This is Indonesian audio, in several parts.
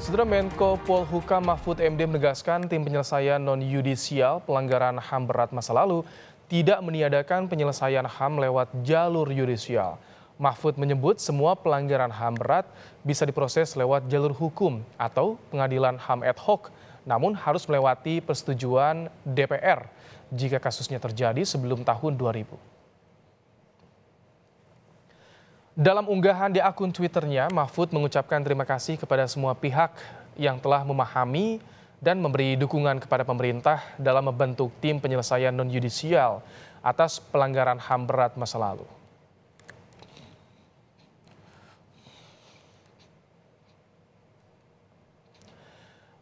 Saudara Menko Polhukam Mahfud MD menegaskan tim penyelesaian non-yudisial pelanggaran HAM berat masa lalu tidak meniadakan penyelesaian HAM lewat jalur yudisial. Mahfud menyebut semua pelanggaran HAM berat bisa diproses lewat jalur hukum atau pengadilan HAM ad hoc, namun harus melewati persetujuan DPR jika kasusnya terjadi sebelum tahun 2000. Dalam unggahan di akun Twitternya, Mahfud mengucapkan terima kasih kepada semua pihak yang telah memahami dan memberi dukungan kepada pemerintah dalam membentuk tim penyelesaian non-yudisial atas pelanggaran HAM berat masa lalu.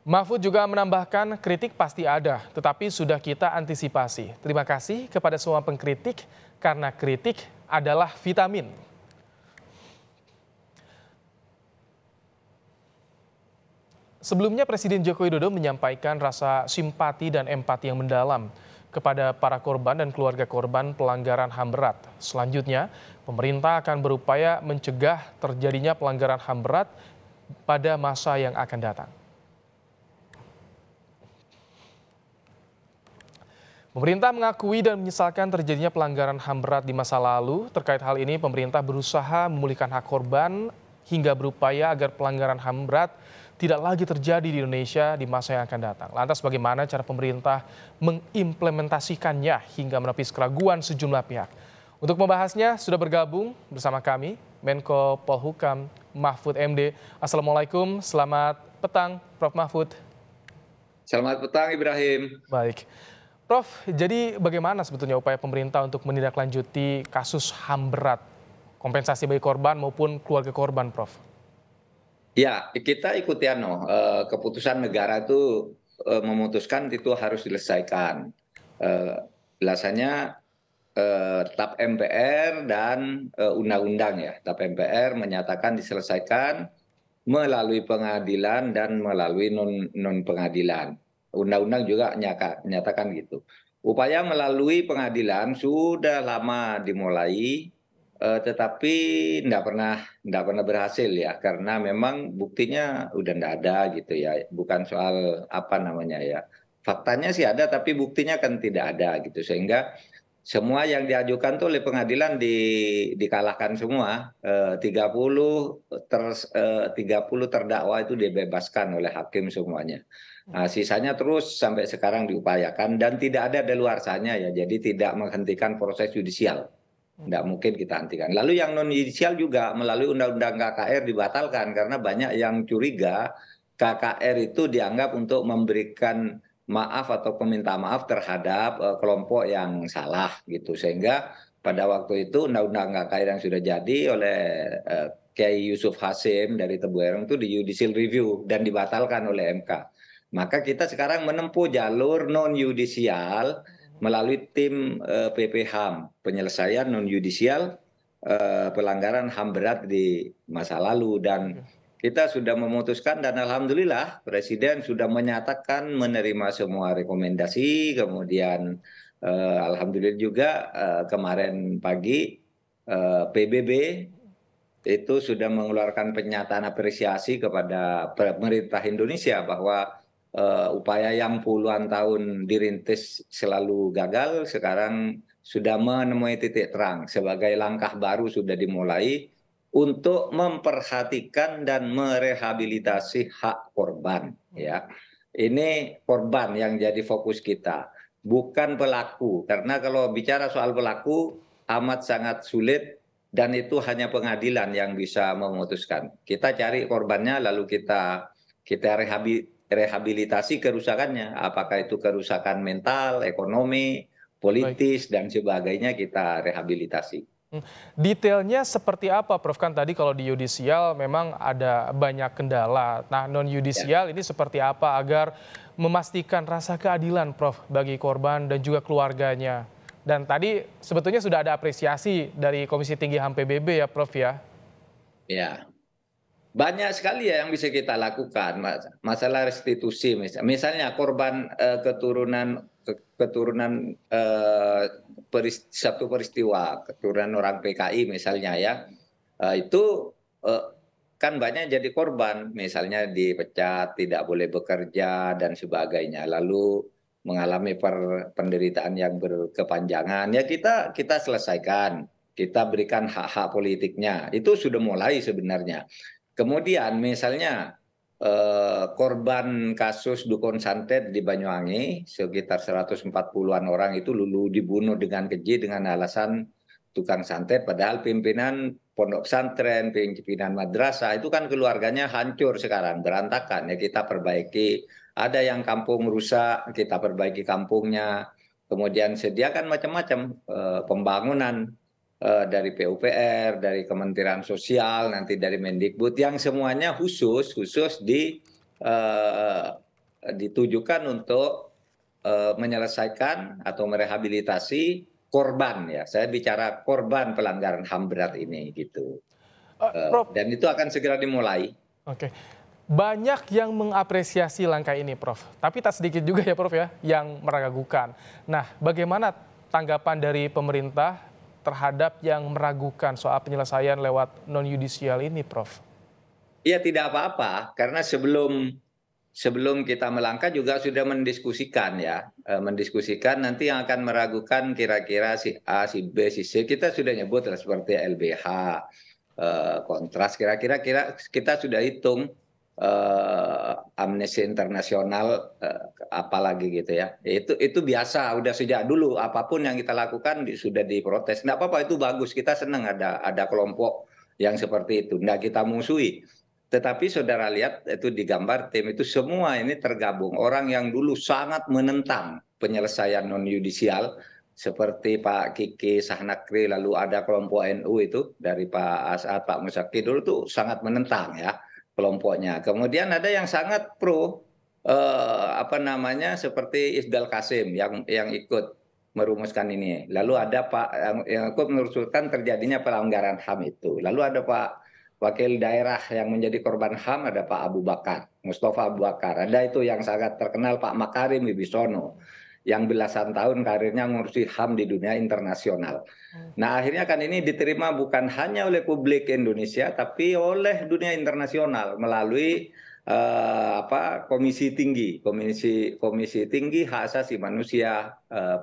Mahfud juga menambahkan kritik pasti ada, tetapi sudah kita antisipasi. Terima kasih kepada semua pengkritik karena kritik adalah vitamin. Sebelumnya Presiden Joko Widodo menyampaikan rasa simpati dan empati yang mendalam kepada para korban dan keluarga korban pelanggaran HAM berat. Selanjutnya, pemerintah akan berupaya mencegah terjadinya pelanggaran HAM berat pada masa yang akan datang. Pemerintah mengakui dan menyesalkan terjadinya pelanggaran HAM berat di masa lalu. Terkait hal ini, pemerintah berusaha memulihkan hak korban hingga berupaya agar pelanggaran HAM berat tidak lagi terjadi di Indonesia di masa yang akan datang. Lantas bagaimana cara pemerintah mengimplementasikannya hingga menepis keraguan sejumlah pihak? Untuk membahasnya sudah bergabung bersama kami Menko Polhukam Mahfud MD. Assalamualaikum, selamat petang Prof. Mahfud. Selamat petang Ibrahim. Baik. Prof, jadi bagaimana sebetulnya upaya pemerintah untuk menindaklanjuti kasus HAM berat? Kompensasi bagi korban maupun keluarga korban, Prof? Ya, kita ikuti keputusan negara itu memutuskan itu harus diselesaikan. Biasanya TAP MPR dan undang-undang ya. TAP MPR menyatakan diselesaikan melalui pengadilan dan melalui non pengadilan. Undang-undang juga menyatakan gitu. Upaya melalui pengadilan sudah lama dimulai, tetapi tidak pernah berhasil ya, karena memang buktinya udah tidak ada gitu ya. Bukan soal apa namanya ya, faktanya sih ada tapi buktinya kan tidak ada gitu, sehingga semua yang diajukan tuh oleh pengadilan dikalahkan semua. 30 terdakwa itu dibebaskan oleh hakim semuanya. Nah, sisanya terus sampai sekarang diupayakan dan tidak ada daluarsanya ya, jadi tidak menghentikan proses yudisial. Tidak mungkin kita hentikan. Lalu yang non yudisial juga melalui undang-undang KKR dibatalkan karena banyak yang curiga KKR itu dianggap untuk memberikan maaf atau meminta maaf terhadap kelompok yang salah gitu, sehingga pada waktu itu undang-undang KKR yang sudah jadi oleh Kiai Yusuf Hasim dari Tebu Ireng itu di judicial review dan dibatalkan oleh MK. Maka kita sekarang menempuh jalur non yudisial melalui tim PP HAM, penyelesaian non yudisial pelanggaran HAM berat di masa lalu, dan kita sudah memutuskan dan alhamdulillah Presiden sudah menyatakan menerima semua rekomendasi. Kemudian alhamdulillah juga kemarin pagi PBB itu sudah mengeluarkan pernyataan apresiasi kepada pemerintah Indonesia bahwa upaya yang puluhan tahun dirintis selalu gagal sekarang sudah menemui titik terang. Sebagai langkah baru sudah dimulai untuk memperhatikan dan merehabilitasi hak korban ya. Ini korban yang jadi fokus kita, bukan pelaku, karena kalau bicara soal pelaku amat sangat sulit dan itu hanya pengadilan yang bisa memutuskan. Kita cari korbannya lalu kita rehabilitasi kerusakannya, apakah itu kerusakan mental, ekonomi, Baik. politis dan sebagainya, kita rehabilitasi. Detailnya seperti apa, Prof? Kan tadi kalau di yudisial memang ada banyak kendala. Nah, non yudisial ini seperti apa agar memastikan rasa keadilan, Prof, bagi korban dan juga keluarganya. Dan tadi sebetulnya sudah ada apresiasi dari Komisi Tinggi HAM PBB ya, Prof ya. Ya, banyak sekali ya yang bisa kita lakukan, masalah restitusi misalnya korban keturunan satu peristiwa keturunan orang PKI misalnya ya, itu kan banyak jadi korban, misalnya dipecat, tidak boleh bekerja dan sebagainya, lalu mengalami penderitaan yang berkepanjangan. Ya kita selesaikan, kita berikan hak-hak politiknya. Itu sudah mulai sebenarnya. Kemudian misalnya korban kasus dukun santet di Banyuwangi sekitar 140-an orang itu lulu dibunuh dengan keji dengan alasan tukang santet, padahal pimpinan pondok pesantren, pimpinan madrasah itu kan keluarganya hancur sekarang, berantakan. Ya kita perbaiki. Ada yang kampung rusak, kita perbaiki kampungnya. Kemudian sediakan macam-macam pembangunan dari PUPR, dari Kementerian Sosial, nanti dari Mendikbud, yang semuanya khusus ditujukan untuk menyelesaikan atau merehabilitasi korban, ya. Saya bicara korban pelanggaran HAM berat ini gitu. Prof, Dan itu akan segera dimulai. oke. Banyak yang mengapresiasi langkah ini, Prof. Tapi tak sedikit juga ya, Prof, ya, yang meragukan. Nah, bagaimana tanggapan dari pemerintah terhadap yang meragukan soal penyelesaian lewat non-yudisial ini, Prof? Ya tidak apa-apa, karena sebelum kita melangkah juga sudah mendiskusikan, ya. Mendiskusikan nanti yang akan meragukan kira-kira si A, si B, si C, kita sudah nyebut lah seperti LBH, kontras, kira-kira kita sudah hitung, Amnesty Internasional, apalagi gitu ya. Itu biasa, udah sejak dulu apapun yang kita lakukan sudah diprotes. Nggak apa-apa, itu bagus, kita senang ada kelompok yang seperti itu. Nggak kita musuhi. Tetapi saudara lihat itu di gambar tim itu semua ini tergabung. Orang yang dulu sangat menentang penyelesaian non-yudisial seperti Pak Kiki Sahnakri, lalu ada kelompok NU itu dari Pak As'ad, Pak Musaki dulu tuh sangat menentang, ya, kelompoknya. Kemudian ada yang sangat pro, apa namanya, seperti Isdal Kasim yang ikut merumuskan ini. Lalu ada Pak yang ikut merumuskan terjadinya pelanggaran HAM itu. Lalu ada Pak Wakil daerah yang menjadi korban HAM, ada Pak Abu Bakar, Mustafa Abu Bakar. Ada itu yang sangat terkenal Pak Makarim Wibisono, yang belasan tahun karirnya ngurusi HAM di dunia internasional. Nah akhirnya kan ini diterima bukan hanya oleh publik Indonesia, tapi oleh dunia internasional melalui Komisi Tinggi, Komisi Tinggi Hak Asasi Manusia,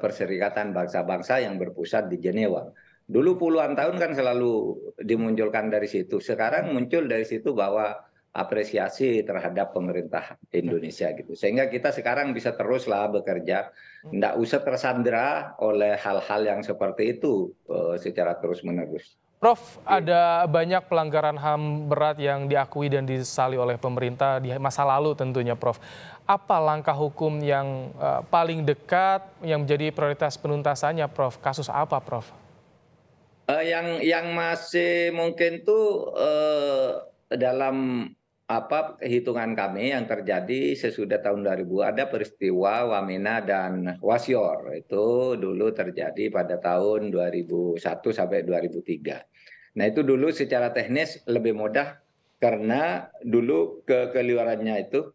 Perserikatan Bangsa-Bangsa yang berpusat di Jenewa. Dulu puluhan tahun kan selalu dimunculkan dari situ. Sekarang muncul dari situ bahwa apresiasi terhadap pemerintah Indonesia gitu. Sehingga kita sekarang bisa teruslah bekerja, nggak usah tersandera oleh hal-hal yang seperti itu secara terus-menerus. Prof, ada banyak pelanggaran HAM berat yang diakui dan disesali oleh pemerintah di masa lalu tentunya, Prof. Apa langkah hukum yang paling dekat yang menjadi prioritas penuntasannya, Prof? Kasus apa, Prof? Yang masih mungkin tuh dalam hitungan kami yang terjadi sesudah tahun 2000, ada peristiwa Wamena dan Wasior. Itu dulu terjadi pada tahun 2001 sampai 2003. Nah itu dulu secara teknis lebih mudah karena dulu kekeliruannya itu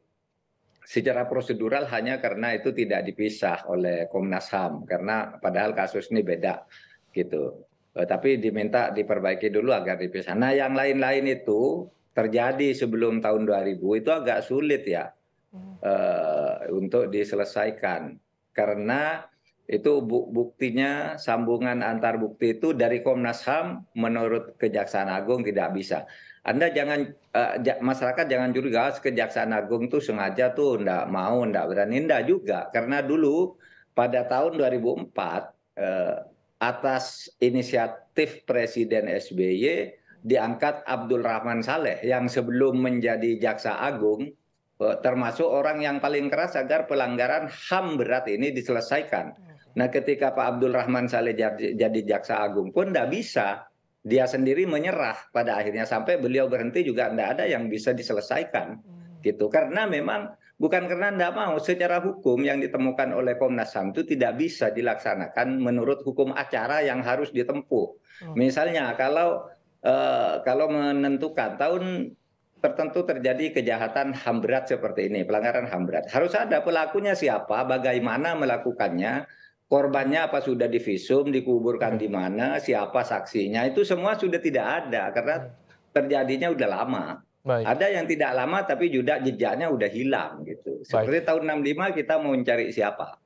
secara prosedural hanya karena itu tidak dipisah oleh Komnas HAM, karena padahal kasus ini beda gitu. Tapi diminta diperbaiki dulu agar dipisah. Nah yang lain-lain itu terjadi sebelum tahun 2000 itu agak sulit, ya, untuk diselesaikan. Karena itu buktinya sambungan antar bukti itu dari Komnas HAM menurut Kejaksaan Agung tidak bisa. Anda jangan, masyarakat jangan curiga Kejaksaan Agung tuh sengaja tuh ndak mau, ndak berani, ndak juga. Karena dulu pada tahun 2004 atas inisiatif Presiden SBY diangkat Abdul Rahman Saleh yang sebelum menjadi Jaksa Agung termasuk orang yang paling keras agar pelanggaran HAM berat ini diselesaikan. Nah ketika Pak Abdul Rahman Saleh jadi Jaksa Agung pun tidak bisa, dia sendiri menyerah pada akhirnya, sampai beliau berhenti juga tidak ada yang bisa diselesaikan gitu. Karena memang bukan karena tidak mau, secara hukum yang ditemukan oleh Komnas HAM itu tidak bisa dilaksanakan menurut hukum acara yang harus ditempuh. Misalnya kalau menentukan tahun tertentu terjadi kejahatan HAM berat seperti ini, pelanggaran HAM berat, harus ada pelakunya siapa, bagaimana melakukannya, korbannya apa sudah divisum, dikuburkan di mana, siapa saksinya, itu semua sudah tidak ada karena terjadinya udah lama. Baik. Ada yang tidak lama tapi juga jejaknya udah hilang gitu. Baik. Seperti tahun 65 kita mau mencari siapa?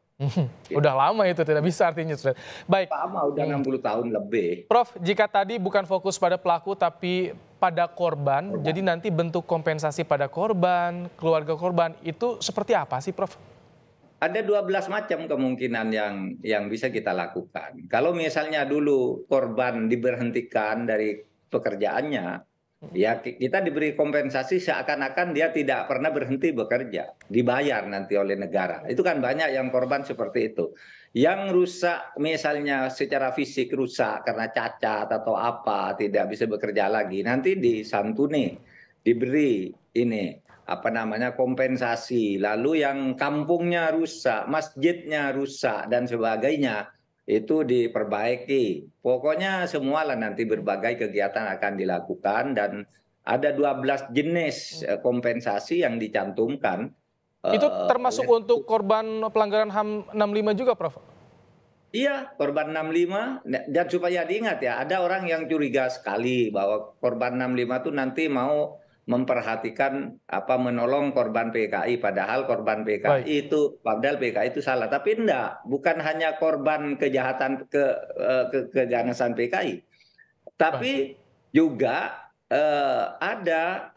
Udah lama itu, tidak bisa artinya. Baik. Lama, udah 60 tahun lebih. Prof, jika tadi bukan fokus pada pelaku tapi pada korban, jadi nanti bentuk kompensasi pada korban, keluarga korban, itu seperti apa sih, Prof? Ada 12 macam kemungkinan yang bisa kita lakukan. Kalau misalnya dulu korban diberhentikan dari pekerjaannya, ya kita diberi kompensasi seakan-akan dia tidak pernah berhenti bekerja, dibayar nanti oleh negara. Itu kan banyak yang korban seperti itu. Yang rusak misalnya secara fisik rusak karena cacat atau apa, tidak bisa bekerja lagi, nanti disantuni, diberi ini apa namanya kompensasi. Lalu yang kampungnya rusak, masjidnya rusak dan sebagainya itu diperbaiki. Pokoknya semualah nanti berbagai kegiatan akan dilakukan dan ada 12 jenis kompensasi yang dicantumkan. Itu termasuk untuk korban pelanggaran HAM 65 juga, Prof? Iya, korban 65 dan supaya diingat ya, ada orang yang curiga sekali bahwa korban 65 itu nanti mau memperhatikan apa menolong korban PKI, padahal korban PKI itu padahal PKI itu salah, tapi enggak, bukan hanya korban kejahatan keganasan PKI, tapi juga ada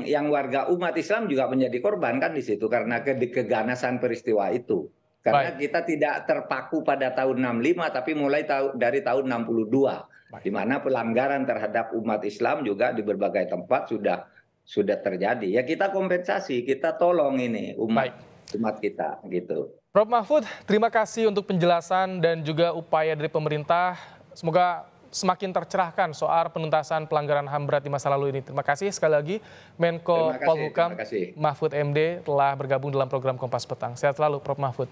yang warga umat Islam juga menjadi korban kan di situ karena keganasan peristiwa itu. Karena kita tidak terpaku pada tahun 65 tapi mulai dari tahun 62 di mana pelanggaran terhadap umat Islam juga di berbagai tempat sudah terjadi. Ya kita kompensasi, kita tolong ini umat kita gitu. Prof Mahfud, terima kasih untuk penjelasan dan juga upaya dari pemerintah. Semoga semakin tercerahkan soal penuntasan pelanggaran HAM berat di masa lalu ini. Terima kasih sekali lagi Menko Polhukam Mahfud MD telah bergabung dalam program Kompas Petang. Sehat selalu Prof Mahfud.